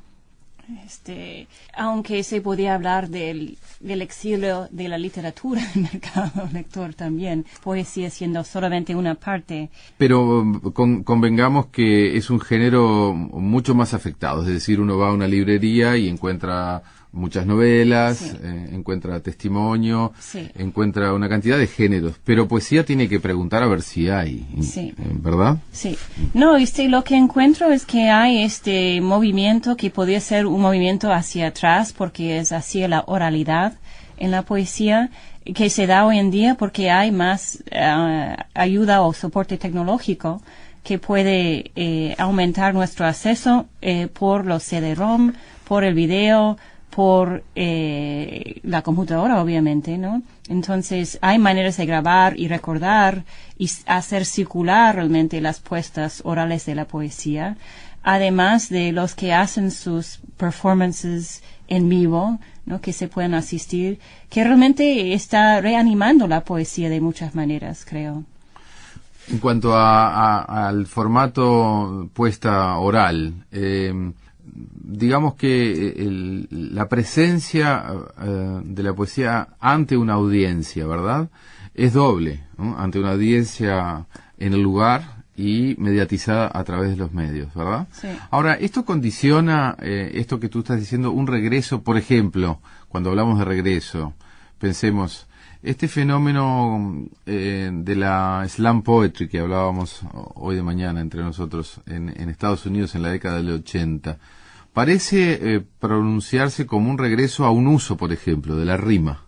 L: Aunque se podía hablar del exilio de la literatura del mercado lector también, poesía siendo solamente una parte.
C: Pero convengamos que es un género mucho más afectado, es decir, uno va a una librería y encuentra muchas novelas, sí, encuentra testimonio, sí, encuentra una cantidad de géneros, pero poesía tiene que preguntar a ver si hay, sí, ¿verdad?
L: Sí. No, lo que encuentro es que hay este movimiento que podría ser un movimiento hacia atrás, porque es hacia la oralidad en la poesía, que se da hoy en día porque hay más ayuda o soporte tecnológico que puede aumentar nuestro acceso por los CD-ROM, por el video, por la computadora, obviamente, ¿no? Entonces, hay maneras de grabar y recordar y hacer circular realmente las puestas orales de la poesía, además de los que hacen sus performances en vivo, ¿no? Que se pueden asistir, que realmente está reanimando la poesía de muchas maneras, creo.
C: En cuanto al formato puesta oral,
M: digamos que la presencia de la poesía ante una audiencia, ¿verdad?, es doble, ¿no? Ante una audiencia en el lugar y mediatizada a través de los medios, ¿verdad?
L: Sí.
M: Ahora, esto condiciona, esto que tú estás diciendo, un regreso, por ejemplo, cuando hablamos de regreso, pensemos, este fenómeno de la slam poetry que hablábamos hoy de mañana entre nosotros en Estados Unidos en la década del 80, parece pronunciarse como un regreso a un uso, por ejemplo, de la rima,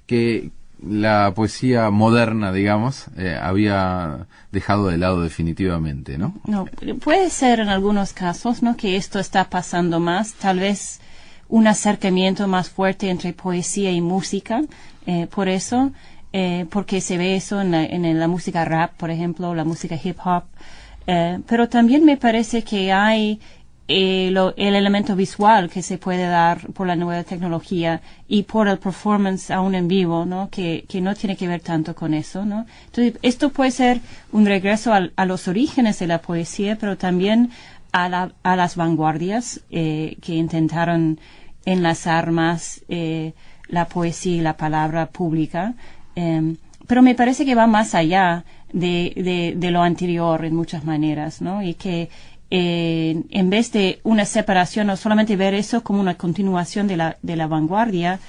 M: que la poesía moderna, digamos, había dejado de lado definitivamente, ¿no?
L: No, puede ser en algunos casos, ¿no?, que esto está pasando más, tal vez un acercamiento más fuerte entre poesía y música, por eso, porque se ve eso en la música rap, por ejemplo, la música hip hop, pero también me parece que hay el elemento visual que se puede dar por la nueva tecnología y por el performance aún en vivo, ¿no?, que no tiene que ver tanto con eso, ¿no? Entonces, esto puede ser un regreso a los orígenes de la poesía, pero también a las vanguardias que intentaron enlazar más la poesía y la palabra pública, pero me parece que va más allá de lo anterior en muchas maneras, ¿no? Y que en vez de una separación, no solamente ver eso como una continuación de la vanguardia,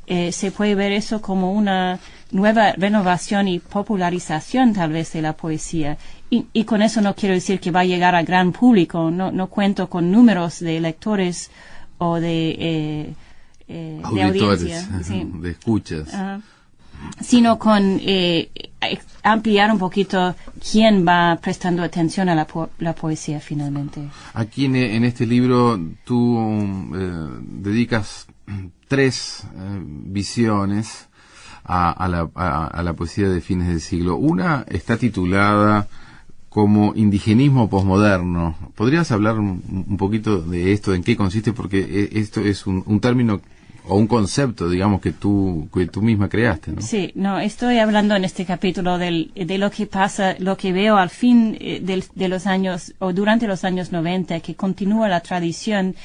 L: se puede ver eso como una nueva renovación y popularización tal vez de la poesía. Y con eso no quiero decir que va a llegar a gran público, no cuento con números de lectores o de
M: auditores,
L: audiencia, sí,
M: de escuchas,
L: sino con ampliar un poquito quién va prestando atención a la poesía finalmente.
M: Aquí en este libro tú dedicas 3 visiones a la poesía de fines del siglo. Una está titulada como indigenismo posmoderno. ¿Podrías hablar un poquito de esto, en qué consiste? Porque esto es un término o un concepto, digamos, que tú misma creaste, ¿no?
L: Sí, no, estoy hablando en este capítulo de lo que pasa, lo que veo al fin de los años, o durante los años 90, que continúa la tradición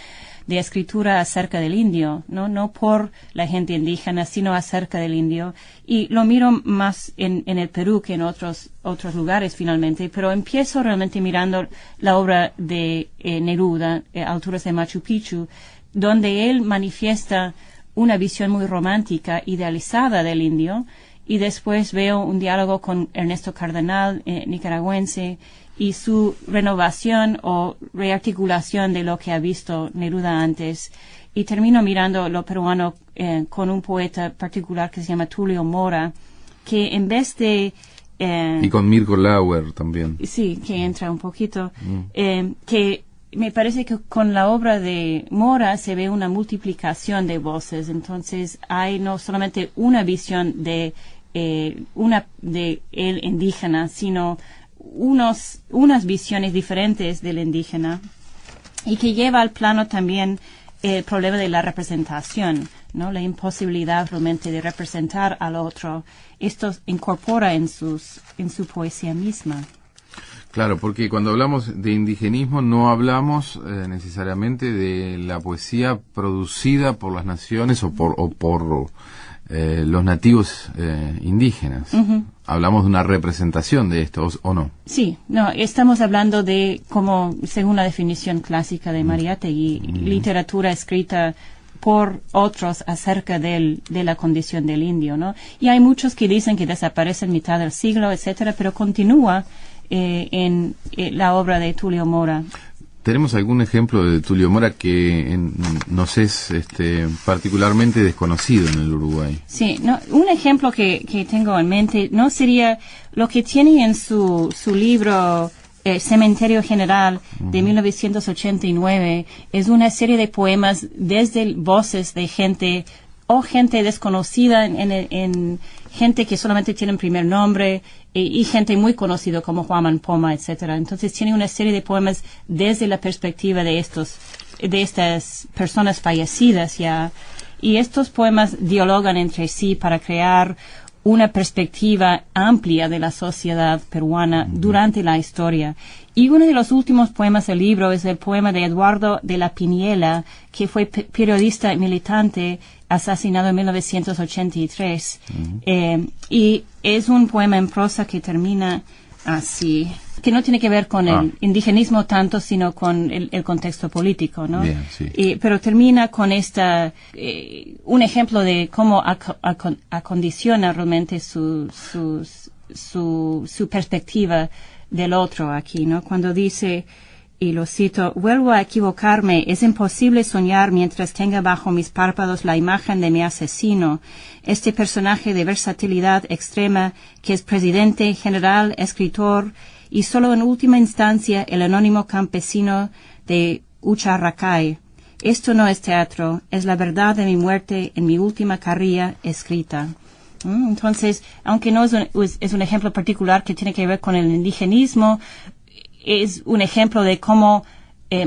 L: de escritura acerca del indio, no por la gente indígena, sino acerca del indio. Y lo miro más en el Perú que en otros lugares finalmente, pero empiezo realmente mirando la obra de Neruda, Alturas de Machu Picchu, donde él manifiesta una visión muy romántica, idealizada del indio, y después veo un diálogo con Ernesto Cardenal, nicaragüense, y su renovación o rearticulación de lo que ha visto Neruda antes. Y termino mirando lo peruano con un poeta particular que se llama Tulio Mora, que en vez de...
M: y con Mirko Lauer también.
L: Sí, que entra un poquito. Que me parece que con la obra de Mora se ve una multiplicación de voces. Entonces hay no solamente una visión de el indígena, sino unas visiones diferentes del indígena, y que lleva al plano también el problema de la representación, ¿no? La imposibilidad realmente de representar al otro. Esto incorpora en su poesía misma.
M: Claro, porque cuando hablamos de indigenismo no hablamos necesariamente de la poesía producida por las naciones o por los nativos indígenas. Uh-huh. Hablamos de una representación de esto, ¿o no?
L: Sí, no, estamos hablando de, como según la definición clásica de Mariátegui, literatura escrita por otros acerca de la condición del indio, ¿no? Y hay muchos que dicen que desaparece en mitad del siglo, etcétera, pero continúa en la obra de Tulio Mora.
M: ¿Tenemos algún ejemplo de Tulio Mora que nos es particularmente desconocido en el Uruguay?
L: Sí, no, un ejemplo que tengo en mente no sería lo que tiene en su libro Cementerio General de 1989. Es una serie de poemas desde voces de gente desconocida, en gente que solamente tiene un primer nombre, y gente muy conocida como Juan Poma, etcétera. Entonces tiene una serie de poemas desde la perspectiva de estas personas fallecidas ya, y estos poemas dialogan entre sí para crear una perspectiva amplia de la sociedad peruana durante la historia. Y uno de los últimos poemas del libro es el poema de Eduardo de la Piniela, que fue periodista y militante asesinado en 1983. Y es un poema en prosa que termina así, que no tiene que ver con el indigenismo tanto, sino con el contexto político, ¿no?
M: Bien, sí.
L: Pero termina con un ejemplo de cómo acondiciona realmente su perspectiva del otro aquí, ¿no? Cuando dice, y lo cito, vuelvo a equivocarme, es imposible soñar mientras tenga bajo mis párpados la imagen de mi asesino, este personaje de versatilidad extrema que es presidente, general, escritor y solo en última instancia el anónimo campesino de Ucharracay. Esto no es teatro, es la verdad de mi muerte en mi última carrilla escrita. Entonces, aunque no es un ejemplo particular que tiene que ver con el indigenismo, es un ejemplo de cómo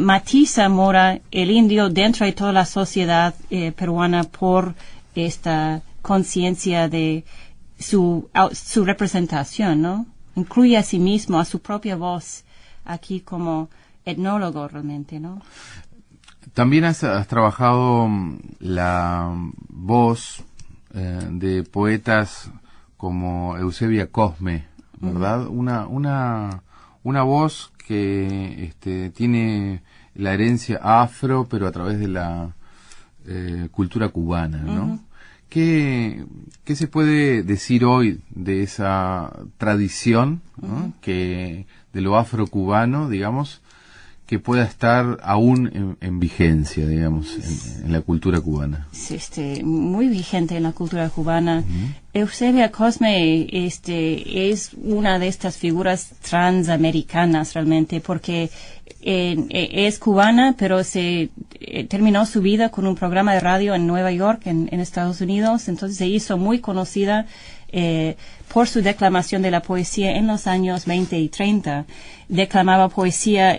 L: matiza Mora el indio dentro de toda la sociedad peruana por esta conciencia de su representación, ¿no? Incluye a sí mismo, a su propia voz, aquí como etnólogo realmente, ¿no?
M: También has trabajado la voz de poetas como Eusebia Cosme, ¿verdad? Una voz que tiene la herencia afro, pero a través de la cultura cubana, ¿no? ¿Qué se puede decir hoy de esa tradición, ¿no? que de lo afrocubano, digamos, que pueda estar aún en vigencia, digamos, en la cultura cubana?
L: Muy vigente en la cultura cubana. Eusebia Cosme es una de estas figuras transamericanas realmente, porque es cubana, pero terminó su vida con un programa de radio en Nueva York, en Estados Unidos. Entonces se hizo muy conocida por su declamación de la poesía en los años 20 y 30. Declamaba poesía,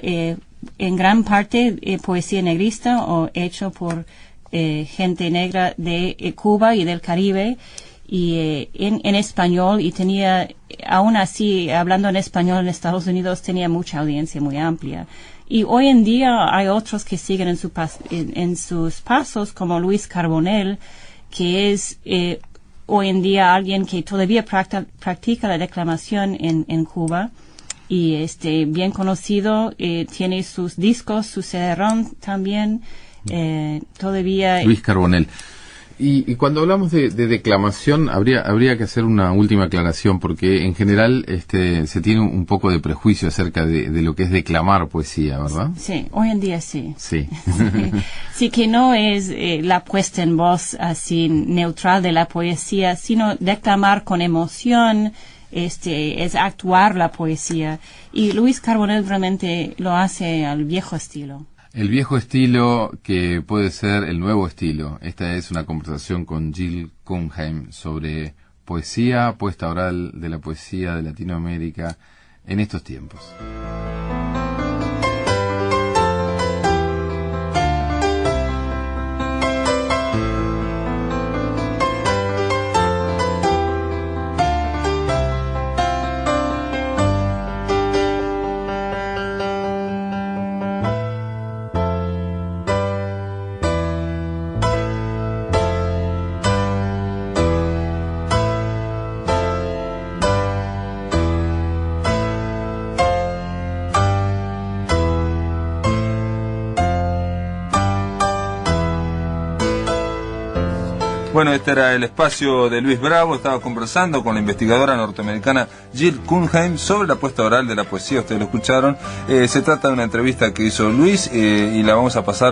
L: en gran parte poesía negrista o hecho por gente negra de Cuba y del Caribe, y en español, y tenía, aún así, hablando en español en Estados Unidos, tenía mucha audiencia muy amplia. Y hoy en día hay otros que siguen en sus pasos, como Luis Carbonell, que es hoy en día alguien que todavía practica la declamación en Cuba, y bien conocido, tiene sus discos, su CD-ROM también, todavía.
M: Luis Carbonell. Y cuando hablamos de declamación, habría que hacer una última aclaración, porque en general se tiene un poco de prejuicio acerca de lo que es declamar poesía, ¿verdad?
L: Sí, hoy en día sí.
M: Sí.
L: Sí, que no es la puesta en voz así neutral de la poesía, sino declamar con emoción, es actuar la poesía. Y Luis Carbonell realmente lo hace al viejo estilo.
M: El viejo estilo que puede ser el nuevo estilo. Esta es una conversación con Jill Cunheim sobre poesía, puesta oral de la poesía de Latinoamérica en estos tiempos.
B: Bueno, este era el espacio de Luis Bravo. Estaba conversando con la investigadora norteamericana Jill Cunheim sobre la puesta oral de la poesía. Ustedes lo escucharon. Se trata de una entrevista que hizo Luis y la vamos a pasar